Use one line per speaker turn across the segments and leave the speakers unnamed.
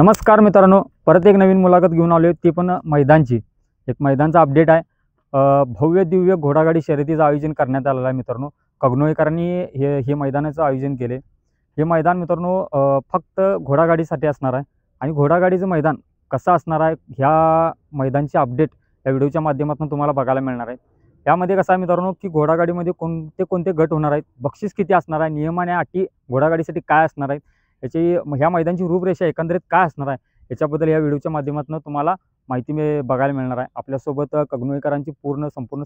नमस्कार मित्रांनो, परत एक नवीन मुलाखत घेऊन आलो आहे, ती पण मैदानची. एक मैदानचा अपडेट आहे. भव्य दिव्य घोडागाडी शर्यतीचं आयोजन करण्यात आलेलं आहे मित्रांनो. कगनोळेकरांनी हे मैदानाचं आयोजन केले. हे मैदान मित्रांनो फक्त घोडागाडीसाठी असणार आहे आणि घोडागाडीचं मैदान कसं असणार आहे ह्या मैदानची अपडेट या व्हिडिओच्या माध्यमातून तुम्हाला बघायला मिळणार आहे. यामध्ये कसं आहे मित्रांनो की घोडागाडीमध्ये कोणते कोणते गट होणार आहेत, बक्षीस किती असणार आहे, नियम आणि अटी घोडागाडीसाठी काय असणार आहेत, याची ह्या मैदानाची रूपरेषा एकंदरीत काय असणार आहे याच्याबद्दल या व्हिडिओच्या माध्यमातून तुम्हाला माहिती बघायला मिळणार आहे. आपल्यासोबत कगनोळेकरांची संपूर्ण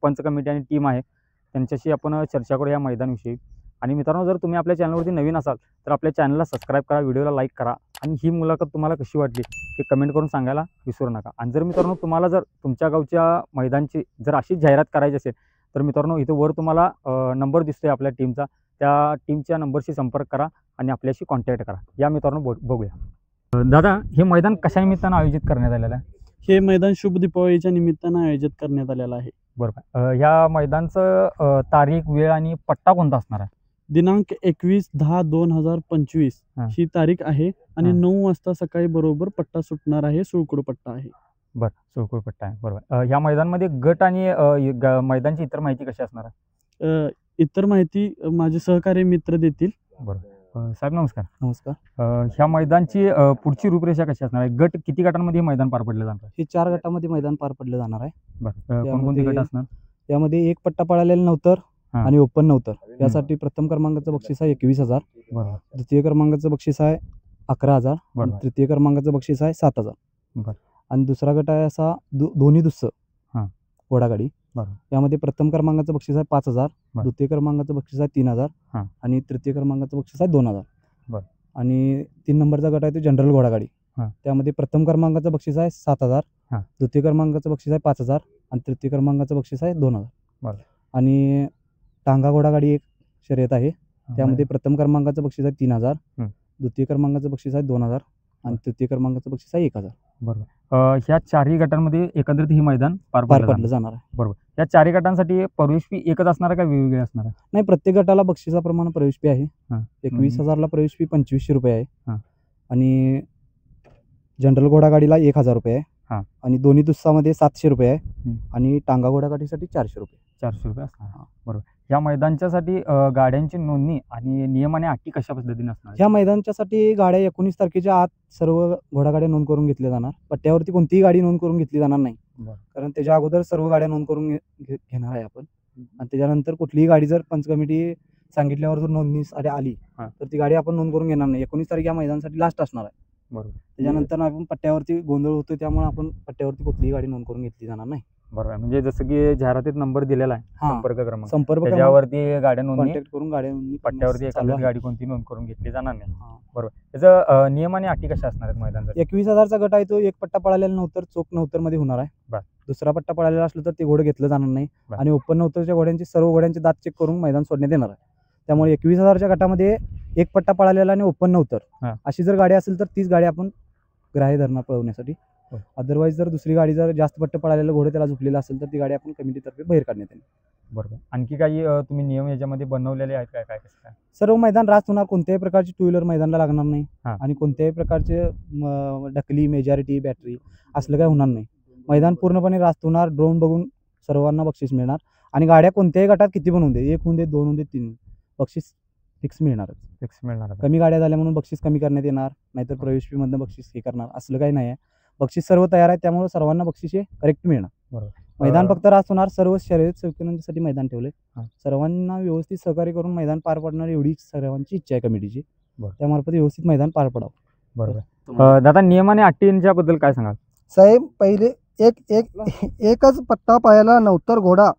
पंच कमिटी आणि टीम आहे. त्यांच्याशी आपण चर्चा करू या मैदानाविषयी. आणि मित्रांनो, जर तुम्ही आपल्या चॅनलवरती नवीन असाल तर आपल्या चॅनलला सबस्क्राईब करा, व्हिडिओला लाईक करा आणि ही मुलाखत तुम्हाला कशी वाटली ते कमेंट करून सांगायला विसरू नका. आणि जर मित्रांनो तुम्हाला जर तुमच्या गावच्या मैदानची जर अशीच जाहिरात करायची असेल तर मित्रांनो इथं वर तुम्हाला नंबर दिसतोय आपल्या टीमचा, त्या टीमच्या नंबरशी संपर्क करा आणि आपल्याशी कॉन्टॅक्ट करा. या मित्रांनो बघूया. दादा, हे मैदान कशा निमित्तानं आयोजित करण्यात आलेलं आहे?
हे मैदान शुभ दीपावलीच्या निमित्तानं आयोजित करण्यात आलेलं आहे.
बरोबर. ह्या मैदानचं तारीख, वेळ आणि पट्टा कोणता असणार आहे?
दिनांक 21/10/2025 ही तारीख आहे आणि 9 वाजता सकाळी बरोबर पट्टा सुटणार आहे. सुळकुड पट्टा आहे.
बरं, सुळकुड पट्टा आहे. बरोबर. ह्या मैदानामध्ये गट आणि मैदानची इतर माहिती कशी असणार आहे?
इतर माहिती माझे सहकारी मित्र देतील.
बरोबर. साहेब नमस्कार.
नमस्कार.
ह्या मैदानची पुढची रूपरेषा कशी असणार आहे? गट किती गटांमध्ये हे मैदान पार पडलं जाणार आहे?
हे 4 गटामध्ये मैदान पार पडलं जाणार आहे.
बरं. कोणकोणते गट असणार?
यामध्ये एक पट्टा पळालेला नव्हतं आणि ओपन नव्हतं. यासाठी प्रथम क्रमांकाचं बक्षीस आहे 21,000.
बरोबर.
द्वितीय क्रमांकाचं बक्षीस आहे 11,000. तृतीय क्रमांकाचं बक्षीस आहे 7,000.
बरं.
आणि दुसरा गट आहे असा दोन्ही दुस्स घोडागाडी.
बरं.
यामध्ये प्रथम क्रमांकाचं बक्षीस आहे 5,000. द्वितीय क्रमांकाचं बक्षीस आहे 3,000 आणि तृतीय क्रमांकाचं बक्षीस आहे 2,000.
बरं.
आणि 3 नंबरचा गट आहे तो जनरल घोडागाडी. त्यामध्ये प्रथम क्रमांकाचं बक्षीस आहे 7,000. द्वितीय क्रमांकाचं बक्षीस आहे 5,000 आणि तृतीय क्रमांकाचं बक्षीस आहे 2,000.
बरं.
आणि टांगा घोडागाडी एक शर्यत आहे. त्यामध्ये प्रथम क्रमांकाचं बक्षीस आहे 3,000. द्वितीय क्रमांकाचं बक्षीस आहे 2,000 आणि तृतीय क्रमांकाचं बक्षीस आहे 1,000.
बरोबर. ह्या चारही गटांमध्ये एकत्रित ही मैदान पार
पडलं जाणार आहे.
बरोबर. या चारही गटांसाठी प्रवेश फी एकच असणार आहे का वेगवेगळी असणार आहे?
नाही, प्रत्येक गटाला बक्षिसाप्रमाणे प्रवेश फी आहे. 21,000ला प्रवेश फी 2,500 रुपये आहे. आणि जनरल घोडागाडीला 1,000 रुपये आहे. आणि दोन्ही दुस्सामध्ये 700 रुपये आहे. आणि टांगा घोडागाडीसाठी 400 रुपये.
400 रुपये असणार. बरोबर. या मैदानाच्यासाठी गाड्यांची नोंदणी आणि नियम आणि अटी कशा पद्धतीने असणार?
ह्या मैदानाच्यासाठी गाड्या 19 तारखेच्या आत सर्व घोडागाड्या नोंद करून घेतल्या जाणार. पट्ट्यावरती कोणतीही गाडी नोंद करून घेतली जाणार नाही. कारण त्याच्या अगोदर सर्व गाड्या नोंद करून घेणार आहे आपण. आणि त्याच्यानंतर कुठलीही गाडी जर पंच कमिटी सांगितल्यावर जर नोंदणी आली तर ती गाडी आपण नोंद करून घेणार नाही. 19 तारीख या मैदानासाठी लास्ट असणार आहे.
बरोबर.
त्याच्यानंतर आपण पट्ट्यावरती गोंधळ होतो, त्यामुळे आपण पट्ट्यावरती कुठलीही गाडी नोंद करून घेतली जाणार नाही.
बरोबर. म्हणजे जसं की जाहिरातीत नंबर दिलेला आहे, संपर्क त्याच्यावरती गाड्या नोंदणी
कॉन्टॅक्ट करून गाड्या नोंदणी
पट्ट्यावरती एखादी गाडी कोणती नोंद करून घेतली जाणार नाही. बरोबर. त्याचं नियम आणि अटी कशा असणार आहेत मैदानासाठी?
21,000चा गट आहे तो एक पट्टा पळालेला नव्हतं चोक 79 मध्ये होणार आहे. दुसरा पट्टा पळालेला असलं तर ते घोडं घेतलं जाणार नाही. आणि ओपन 79च्या घोड्यांची सर्व घोड्यांचे दात चेक करून मैदान सोडण्यात येणार आहे. त्यामुळे 21,000च्या गटामध्ये एक पट्टा पळालेला आणि ओपन 79 अशी जर गाडी असेल तर तीच गाडी आपण ग्राह्य धरणार पळवण्यासाठी. अदरवाईज जर दुसरी गाडी जर जास्त पट्टे पळालेलं घोडं त्याला झुकलेलं असेल तर ती गाडी आपण कमिटीतर्फे बाहेर काढण्यात येईल.
बरोबर. आणखी काही तुम्ही नियम याच्यामध्ये बनवलेले आहेत काय? कसं काय?
सर्व मैदान रास्त होणार. कोणत्याही प्रकारची टू व्हीलर मैदानाला लागणार नाही आणि कोणत्याही प्रकारचे ढकली, मेजॉरिटी, बॅटरी असलं काय होणार नाही. मैदान पूर्णपणे रास्त होणार. ड्रोन बघून सर्वांना बक्षीस मिळणार. आणि गाड्या कोणत्याही गटात किती पण होऊन दे, 1 होऊन दे, 2 होऊन दे, 3 बक्षीस फिक्स मिळणार. कमी गाड्या झाल्या म्हणून बक्षीस कमी करण्यात येणार, नाहीतर प्रवेश फी मधनं बक्षीस हे करणार असलं काही नाही आहे. बक्षीस सर्व तयार आहे, त्यामुळे सर्वांना बक्षीस हे करेक्ट मिळणार. बरोबर. मैदान फक्त रास्त होणार. सर्व शर्यत सौकर्यासाठी मैदान ठेवले. सर्वांना व्यवस्थित सहकार्य करून मैदान पार पडणार एवढी सर्वांची इच्छा आहे कमिटीची. त्यामार्फत व्यवस्थित मैदान पार पडावं.
बरोबर. दादा, नियम आणि अटींच्याबद्दल काय सांगाल?
साहेब, पहिले एकच पट्टा पाहायला नंतर घोडा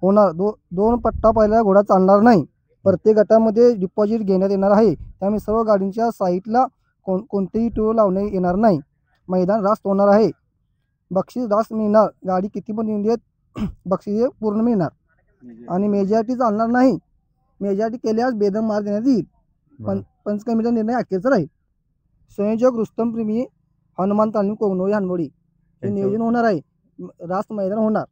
होणार. 2 पट्टा पाहायला घोडा चालणार नाही. प्रत्येक गटामध्ये डिपॉझिट घेण्यात येणार आहे. त्यामुळे सर्व गाडींच्या साईडला कोणतेही टोल लावण्यात येणार नाही. मैदान रास्त होणार आहे. बक्षीस रास्त मिळणार. गाडी किती पण येऊन देत बक्षीस पूर्ण मिळणार. आणि मेजॉरिटी चालणार नाही. मेजॉरिटी केल्यास बेदम मार देण्यात येईल. पंच कमिटीचा निर्णय अखेरचा राहील. संयोजक रुस्तम प्रेमी, हनुमान तालीम, कोगनोळी, हनवडी हे नियोजन होणार आहे. रास्त मैदान होणार.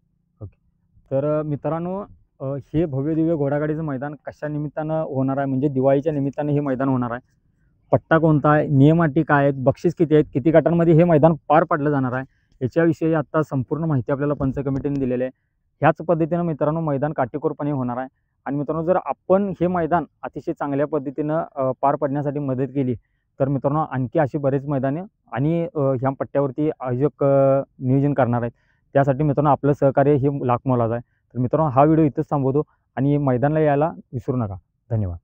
तर मित्रांनो, हे भव्य दिव्य घोडागाडीचं मैदान कशा निमित्तानं होणार आहे म्हणजे दिवाळीच्या निमित्तानं हे मैदान होणार आहे. पट्टा कोणता आहे, नियम अटी काय आहेत, बक्षीस किती आहेत, किती गटांमध्ये हे मैदान पार पाडलं जाणार आहे, याच्याविषयी आता संपूर्ण माहिती आपल्याला पंच कमिटीने दिलेली आहे. ह्याच पद्धतीनं मित्रांनो मैदान काटेकोरपणे होणार आहे. आणि मित्रांनो, जर आपण हे मैदान अतिशय चांगल्या पद्धतीनं पार पाडण्यासाठी मदत केली तर मित्रांनो आणखी अशी बरेच मैदाने आणि ह्या पट्ट्यावरती आयोजक नियोजन करणार आहेत. त्यासाठी मित्रांनो आपलं सहकार्य हे लाख मोलाचं आहे. तर मित्रांनो, हा व्हिडिओ इथंच थांबवतो आणि मैदानाला यायला विसरू नका. धन्यवाद.